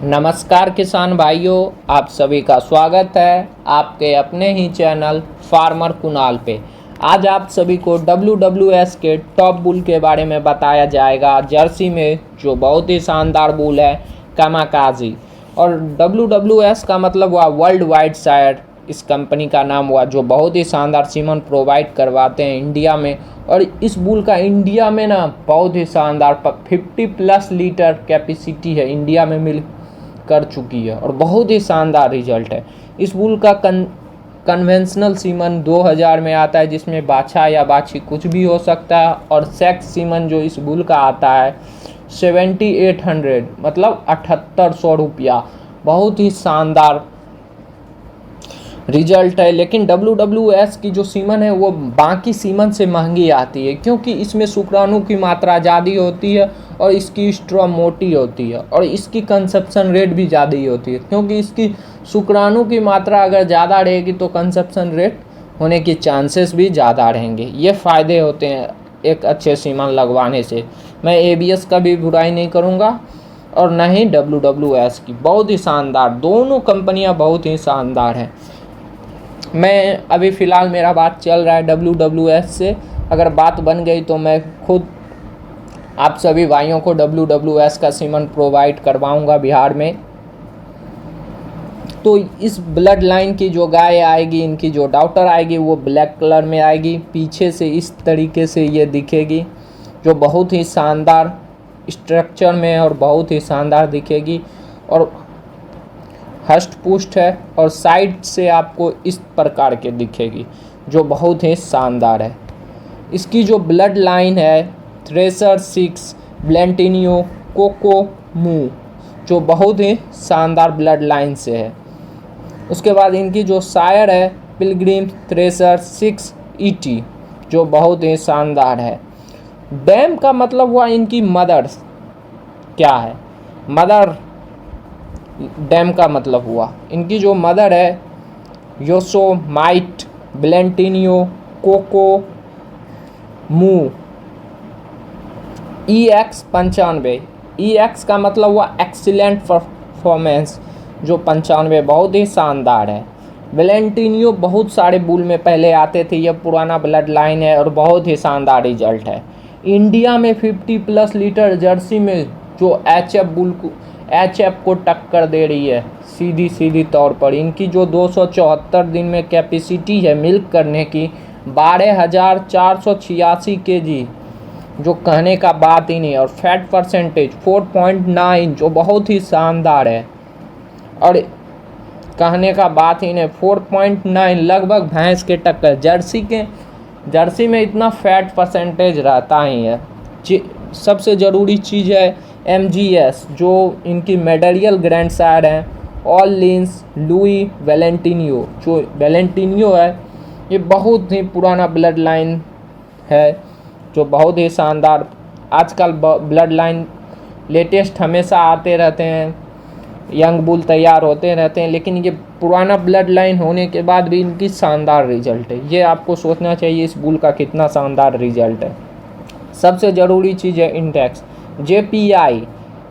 नमस्कार किसान भाइयों, आप सभी का स्वागत है आपके अपने ही चैनल फार्मर कुणाल पे। आज आप सभी को WWS के टॉप बुल के बारे में बताया जाएगा। जर्सी में जो बहुत ही शानदार बुल है कामाकाजी, और WWS का मतलब हुआ वर्ल्ड वाइड शायर, इस कंपनी का नाम हुआ, जो बहुत ही शानदार सीमन प्रोवाइड करवाते हैं इंडिया में। और इस बुल का इंडिया में ना बहुत ही शानदार 50+ लीटर कैपेसिटी है, इंडिया में मिल कर चुकी है और बहुत ही शानदार रिजल्ट है। इस बुल का कन्वेंशनल सीमन 2000 में आता है, जिसमें बाछा या बाछी कुछ भी हो सकता है। और सेक्स सीमन जो इस बुल का आता है 7800, मतलब 7800 रुपया। बहुत ही शानदार रिजल्ट है। लेकिन WWS की जो सीमन है वो बाकी सीमन से महंगी आती है, क्योंकि इसमें शुक्राणु की मात्रा ज़्यादा होती है और इसकी स्ट्रॉ मोटी होती है और इसकी कंजप्शन रेट भी ज़्यादा ही होती है। क्योंकि इसकी शुक्राणु की मात्रा अगर ज़्यादा रहेगी तो कंजप्शन रेट होने की चांसेस भी ज़्यादा रहेंगे। ये फ़ायदे होते हैं एक अच्छे सीमन लगवाने से। मैं ABS का भी बुराई नहीं करूँगा और न ही WWS की। बहुत ही शानदार, दोनों कंपनियाँ बहुत ही शानदार हैं। मैं अभी फ़िलहाल मेरा बात चल रहा है WWS से। अगर बात बन गई तो मैं खुद आप सभी भाइयों को WWS का सीमन प्रोवाइड करवाऊंगा बिहार में। तो इस ब्लड लाइन की जो गाय आएगी, इनकी जो डॉटर आएगी, वो ब्लैक कलर में आएगी। पीछे से इस तरीके से ये दिखेगी, जो बहुत ही शानदार स्ट्रक्चर में और बहुत ही शानदार दिखेगी और हष्ट पुष्ट है। और साइड से आपको इस प्रकार के दिखेगी, जो बहुत ही शानदार है। इसकी जो ब्लड लाइन है थ्रेसर 6 ब्लेंटिनियो कोको मू, जो बहुत ही शानदार ब्लड लाइन से है। उसके बाद इनकी जो सायर है पिलग्रिम थ्रेसर 6 ET, जो बहुत ही शानदार है। डैम का मतलब हुआ इनकी मदर क्या है, मदर डैम का मतलब हुआ इनकी जो मदर है योसोमाइट ब्लेंटिनियो कोको मू EX 95। EX का मतलब हुआ एक्सीलेंट परफॉर्मेंस, जो 95 बहुत ही शानदार है। वेलेंटिनियो बहुत सारे बुल में पहले आते थे, यह पुराना ब्लड लाइन है और बहुत ही शानदार रिजल्ट है। इंडिया में 50+ लीटर जर्सी में जो HF को टक्कर दे रही है सीधी तौर पर। इनकी जो 274 दिन में कैपेसिटी है मिल्क करने की 12,486 kg, जो कहने का बात ही नहीं। और फैट परसेंटेज 4.9, जो बहुत ही शानदार है और कहने का बात ही नहीं। 4.9 लगभग भैंस के टक्कर। जर्सी में इतना फैट परसेंटेज रहता ही है। सबसे ज़रूरी चीज़ है MGS, जो इनकी मेडरियल ग्रैंड सायर हैं ऑल लिंस लुई वेलेंटिनियो। जो वेलेंटिनियो है ये बहुत ही पुराना ब्लड लाइन है, जो बहुत ही शानदार। आजकल ब्लड लाइन लेटेस्ट हमेशा आते रहते हैं, यंग बुल तैयार होते रहते हैं, लेकिन ये पुराना ब्लड लाइन होने के बाद भी इनकी शानदार रिजल्ट है। ये आपको सोचना चाहिए इस बुल का कितना शानदार रिजल्ट है। सबसे ज़रूरी चीज़ है index JPI,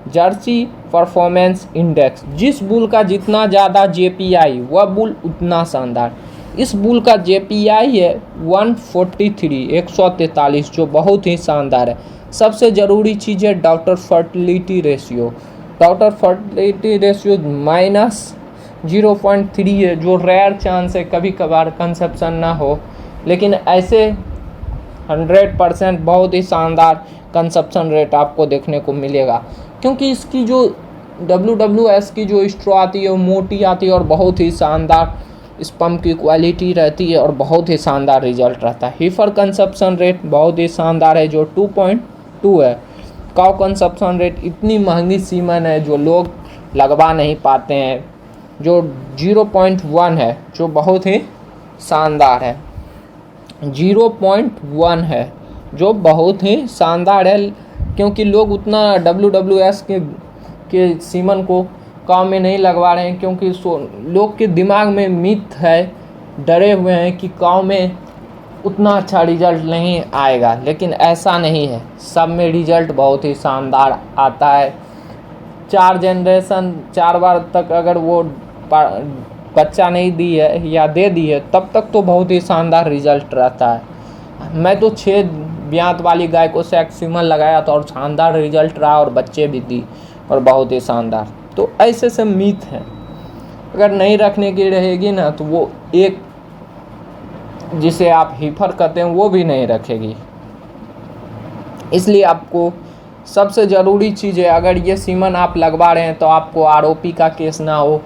Jersey performance index. जिस बुल का जितना ज़्यादा JPI वह बुल उतना शानदार। इस बुल का JPI है 143, जो बहुत ही शानदार है। सबसे ज़रूरी चीज़ है daughter fertility ratio. Daughter fertility ratio -0.3 है, जो रेयर चांस है कभी कभार कंसेप्शन ना हो, लेकिन ऐसे 100% बहुत ही शानदार कंसेप्शन रेट आपको देखने को मिलेगा। क्योंकि इसकी जो WWS की जो स्ट्रॉ आती है वो मोटी आती है और बहुत ही शानदार स्पम की क्वालिटी रहती है और बहुत ही शानदार रिजल्ट रहता है। हीफर कंसेप्शन रेट बहुत ही शानदार है, जो 2.2 है। काउ कंसेप्शन रेट इतनी महंगी सीमन है जो लोग लगवा नहीं पाते हैं, जो 0.1 है, जो बहुत ही शानदार है। 0.1 है, जो बहुत ही शानदार है। क्योंकि लोग उतना WWS के सीमन को काव में नहीं लगवा रहे हैं, क्योंकि लोग के दिमाग में मिथ है, डरे हुए हैं कि काव में उतना अच्छा रिजल्ट नहीं आएगा। लेकिन ऐसा नहीं है, सब में रिजल्ट बहुत ही शानदार आता है। 4 जनरेशन 4 बार तक अगर वो बच्चा नहीं दी है या दे दी है, तब तक तो बहुत ही शानदार रिजल्ट रहता है। मैं तो 6 ब्यात वाली गाय को सैक्सिमल लगाया था और शानदार रिजल्ट रहा, और बच्चे भी दी और बहुत ही शानदार। तो ऐसे से मीथ है, अगर नहीं रखने की रहेगी ना तो वो एक जिसे आप हीफर कहते हैं वो भी नहीं रखेगी। इसलिए आपको सबसे ज़रूरी चीज़ है, अगर ये सीमन आप लगवा रहे हैं तो आपको आरओपी का केस ना हो,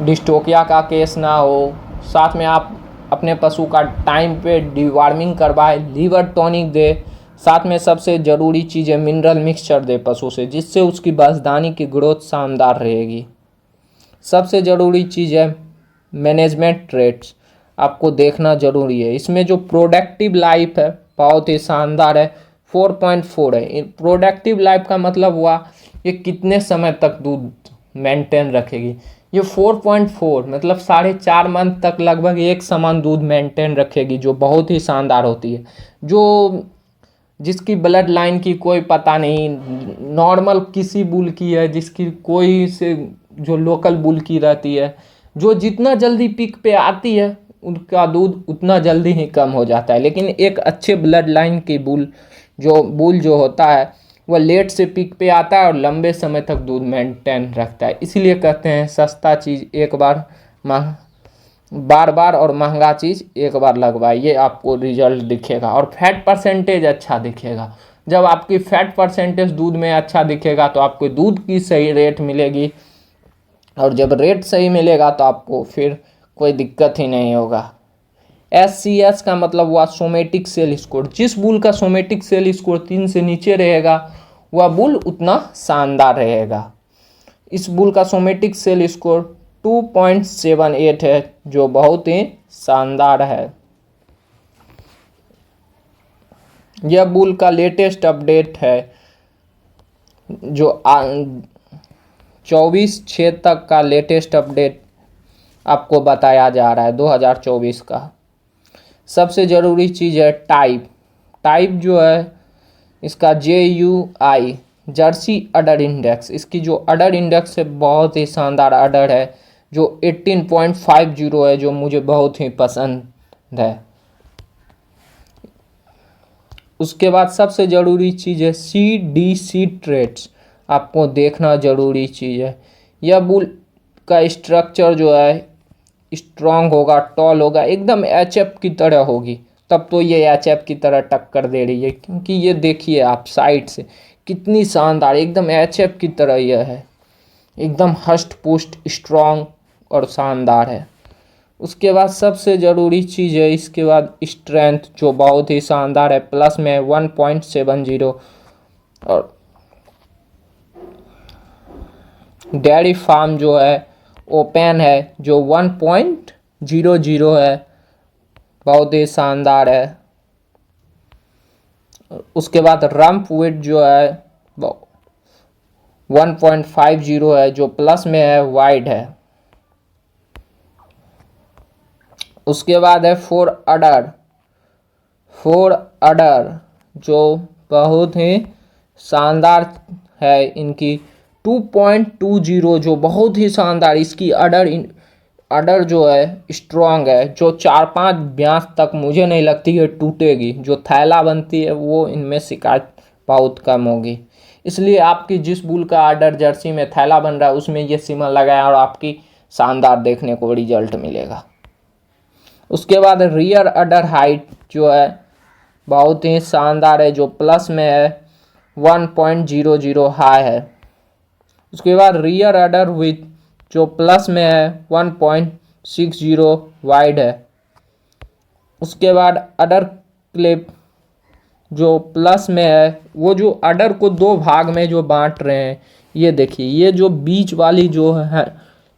डिस्टोकिया का केस ना हो, साथ में आप अपने पशु का टाइम पे डिवार्मिंग करवाए, लीवर टॉनिक दे, साथ में सबसे ज़रूरी चीज़ है मिनरल मिक्सचर दे पशु से, जिससे उसकी बाजदानी की ग्रोथ शानदार रहेगी। सबसे ज़रूरी चीज़ है मैनेजमेंट रेट्स, आपको देखना ज़रूरी है। इसमें जो प्रोडक्टिव लाइफ है बहुत ही शानदार है, 4.4 है। प्रोडक्टिव लाइफ का मतलब हुआ ये कितने समय तक दूध मेंटेन रखेगी। ये 4.4 मतलब 4.5 मंथ तक लगभग एक समान दूध मेंटेन रखेगी, जो बहुत ही शानदार होती है। जो जिसकी ब्लड लाइन की कोई पता नहीं, नॉर्मल किसी बुल की है, जिसकी कोई से जो लोकल बुल की रहती है, जो जितना जल्दी पीक पे आती है उनका दूध उतना जल्दी ही कम हो जाता है। लेकिन एक अच्छे ब्लड लाइन की बुल जो होता है वह लेट से पीक पे आता है और लंबे समय तक दूध मेंटेन रखता है। इसीलिए कहते हैं सस्ता चीज़ एक बार बार बार और महंगा चीज़ एक बार लगवाइए, आपको रिजल्ट दिखेगा और फैट परसेंटेज अच्छा दिखेगा। जब आपकी फैट परसेंटेज दूध में अच्छा दिखेगा तो आपको दूध की सही रेट मिलेगी, और जब रेट सही मिलेगा तो आपको फिर कोई दिक्कत ही नहीं होगा। SCS का मतलब हुआ सोमेटिक सेल स्कोर। जिस बुल का सोमेटिक सेल स्कोर 3 से नीचे रहेगा वह बुल उतना शानदार रहेगा। इस बुल का सोमेटिक सेल स्कोर 2.78 है, जो बहुत ही शानदार है। यह बुल का लेटेस्ट अपडेट है, जो 24/6 तक का लेटेस्ट अपडेट आपको बताया जा रहा है 2024 का। सबसे ज़रूरी चीज़ है टाइप जो है इसका JUI जर्सी अडर इंडेक्स। इसकी जो अडर इंडेक्स है बहुत ही शानदार अडर है, जो 18.50 है, जो मुझे बहुत ही पसंद है। उसके बाद सबसे ज़रूरी चीज़ है CDC ट्रेड्स, आपको देखना ज़रूरी चीज़ है। यह बुल का स्ट्रक्चर जो है स्ट्रॉन्ग होगा, टॉल होगा, एकदम HF की तरह होगी, तब तो ये HF की तरह टक्कर दे रही है। क्योंकि ये देखिए आप साइड से कितनी शानदार, एकदम HF की तरह यह है, एकदम हष्ट पुष्ट स्ट्रॉन्ग और शानदार है। उसके बाद सबसे ज़रूरी चीज़ है इसके बाद स्ट्रेंथ, जो बहुत ही शानदार है, प्लस में 1.70, और डेयरी फार्म जो है ओपन है जो 1.00 है, बहुत ही शानदार है। उसके बाद रम्प वेट जो है 1.50 है, जो प्लस में है, वाइड है। उसके बाद है फोर अडर जो बहुत ही शानदार है, इनकी 2.20, जो बहुत ही शानदार, इसकी अडर जो है स्ट्रॉन्ग है, जो 4-5 ब्यास तक मुझे नहीं लगती है टूटेगी। जो थैला बनती है वो इनमें शिकायत बहुत कम होगी। इसलिए आपकी जिस बुल का अडर जर्सी में थैला बन रहा है उसमें ये सीमन लगाएं और आपकी शानदार देखने को रिजल्ट मिलेगा। उसके बाद रियर अडर हाइट जो है बहुत ही शानदार है, जो प्लस में है 1.00 हाई है। उसके बाद रियर अडर विथ जो प्लस में है 1.60 वाइड है। उसके बाद अडर क्लिप जो प्लस में है, वो जो अडर को 2 भाग में जो बांट रहे हैं, ये देखिए, ये जो बीच वाली जो है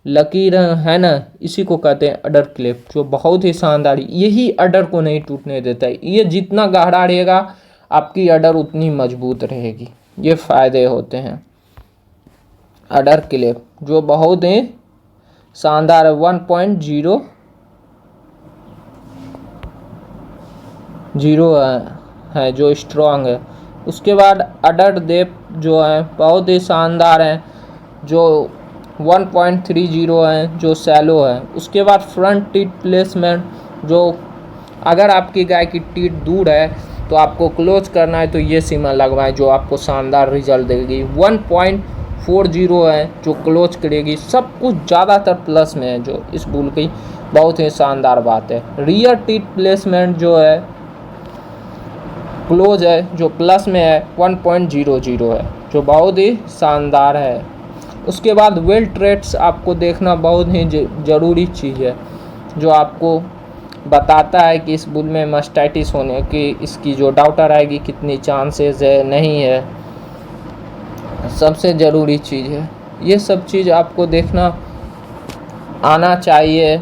लकीर है ना, इसी को कहते हैं अडर क्लिप, जो बहुत ही शानदार, यही अडर को नहीं टूटने देता है। ये जितना गहरा रहेगा आपकी अडर उतनी मजबूत रहेगी। ये फ़ायदे होते हैं अडर क्लिप, जो बहुत ही शानदार है, 1.00 है, जो स्ट्रॉन्ग है। उसके बाद अडर डेप्थ जो है बहुत ही शानदार हैं, जो 1.30 है, जो सैलो है। उसके बाद फ्रंट टीथ प्लेसमेंट, जो अगर आपकी गाय की टीथ दूर है तो आपको क्लोज करना है तो ये सीमा लगवाएं, जो आपको शानदार रिजल्ट देगी। 1.40 है जो क्लोज करेगी। सब कुछ ज़्यादातर प्लस में है, जो इस बुल की बहुत ही शानदार बात है। रियर टीथ प्लेसमेंट जो है क्लोज है, जो प्लस में है 1.00 है, जो बहुत ही शानदार है। उसके बाद वेल्ट रेट्स आपको देखना बहुत ही ज़रूरी चीज़ है, जो आपको बताता है कि इस बुल में मास्टाइटिस होने की इसकी जो डाउटर आएगी कितनी चांसेस है, नहीं है, सबसे ज़रूरी चीज़ है। ये सब चीज़ आपको देखना आना चाहिए,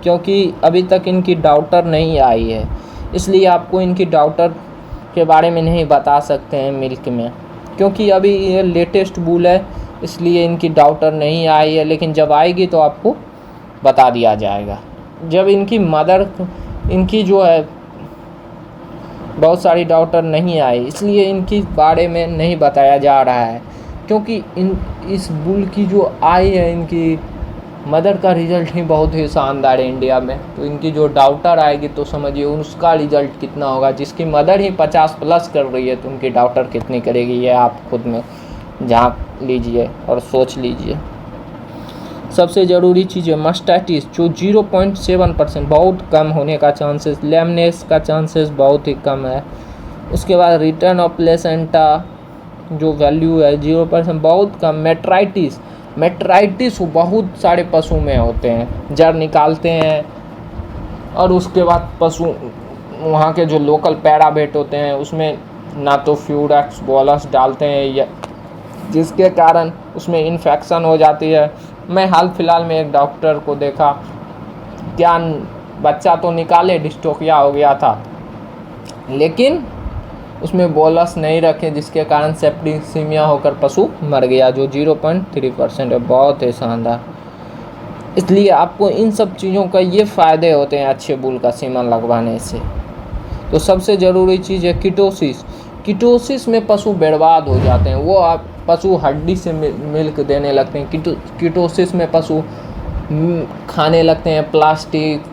क्योंकि अभी तक इनकी डाउटर नहीं आई है, इसलिए आपको इनकी डाउटर के बारे में नहीं बता सकते हैं मिल्क में, क्योंकि अभी ये लेटेस्ट बुल है, इसलिए इनकी डाउटर नहीं आई है। लेकिन जब आएगी तो आपको बता दिया जाएगा। जब इनकी मदर, इनकी जो है बहुत सारी डाउटर नहीं आई, इसलिए इनकी बारे में नहीं बताया जा रहा है, क्योंकि इस बुल की जो आई है, इनकी मदर का रिज़ल्ट ही बहुत ही शानदार है इंडिया में। तो इनकी जो डाउटर आएगी तो समझिए उसका रिज़ल्ट कितना होगा। जिसकी मदर ही 50+ कर रही है तो उनकी डाउटर कितनी करेगी, ये आप खुद में झांक लीजिए और सोच लीजिए। सबसे ज़रूरी चीज़ है मास्टाइटिस, जो 0.7%, बहुत कम होने का चांसेस, लेमनेस का चांसेस बहुत ही कम है। उसके बाद रिटर्न ऑफ प्लेसेंटा जो वैल्यू है 0%, बहुत कम। मेट्राइटिस बहुत सारे पशु में होते हैं, जड़ निकालते हैं और उसके बाद पशु वहाँ के जो लोकल पैरावेट होते हैं उसमें ना तो फ्यूरक्स बोलस डालते हैं, या जिसके कारण उसमें इन्फेक्शन हो जाती है। मैं हाल फिलहाल में एक डॉक्टर को देखा, क्या बच्चा तो निकाले डिस्टोपिया हो गया था, लेकिन उसमें बोलस नहीं रखे, जिसके कारण सेप्टिसीमिया होकर पशु मर गया, जो 0.3% है, बहुत ही शानदार। इसलिए आपको इन सब चीज़ों का ये फ़ायदे होते हैं अच्छे बुल का सीमन लगवाने से। तो सबसे ज़रूरी चीज़ है कीटोसिस। कीटोसिस में पशु बर्बाद हो जाते हैं, वो आप पशु हड्डी से मिल्क देने लगते हैं। कीटोसिस में पशु खाने लगते हैं प्लास्टिक,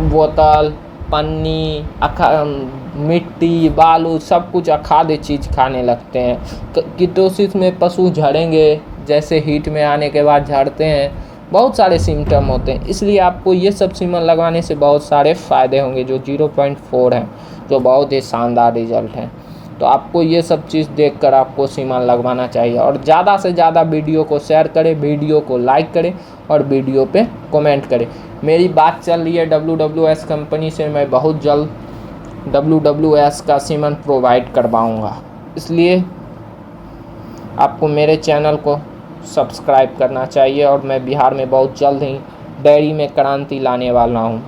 बोतल, पन्नी, मिट्टी, बालू, सब कुछ अखाद्य चीज़ खाने लगते हैं। कीटोसिस में पशु झड़ेंगे, जैसे हीट में आने के बाद झड़ते हैं, बहुत सारे सिम्टम होते हैं। इसलिए आपको ये सब सीमन लगवाने से बहुत सारे फ़ायदे होंगे, जो 0.4 हैं, जो बहुत ही शानदार रिजल्ट हैं। तो आपको ये सब चीज़ देखकर आपको सीमन लगवाना चाहिए, और ज़्यादा से ज़्यादा वीडियो को शेयर करें, वीडियो को लाइक करें और वीडियो पे कमेंट करें। मेरी बात चल रही है WWS कंपनी से, मैं बहुत जल्द WWS का सीमन प्रोवाइड करवाऊँगा, इसलिए आपको मेरे चैनल को सब्सक्राइब करना चाहिए। और मैं बिहार में बहुत जल्द ही डेयरी में क्रांति लाने वाला हूँ।